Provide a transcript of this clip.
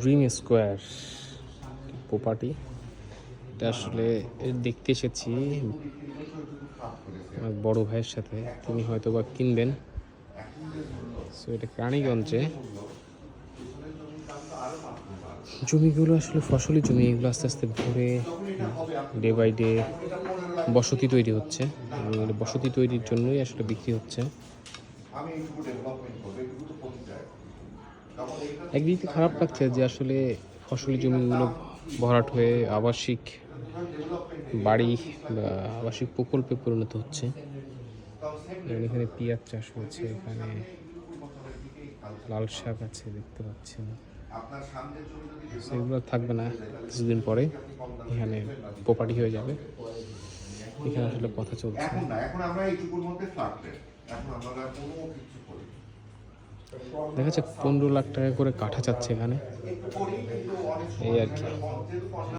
Dream square property. এটা আসলে দেখতে এসেছি আমার বড় ভাইয়ের সাথে, তিনি হয়তো বা কিনবেন। সো এটা রানীগঞ্জে। জমিগুলো আসলে ফসলি জমি, এগুলো আস্তে আস্তে ভরে ডে বাই ডে বসতি তৈরি হচ্ছে। বসতি তৈরির জন্যই আসলে বিক্রি হচ্ছে। একদিকে খারাপ লাগছে যে আসলে ফসলি জমিগুলো ভরাট হয়ে আবাসিক বাড়ি বা আবাসিক প্রকল্পে পরিণত হচ্ছে। এখানে পেঁয়াজ চাষ হয়েছে, এখানে লাল শাক আছে দেখতে পাচ্ছি। সেগুলো থাকবে না, কিছুদিন পরে এখানে প্রপার্টি হয়ে যাবে। এখানে আসলে কথা চলছে। দেখা যাচ্ছে 15 লাখ টাকা করে কাঠা চাচ্ছে এখানে, এই আর কি।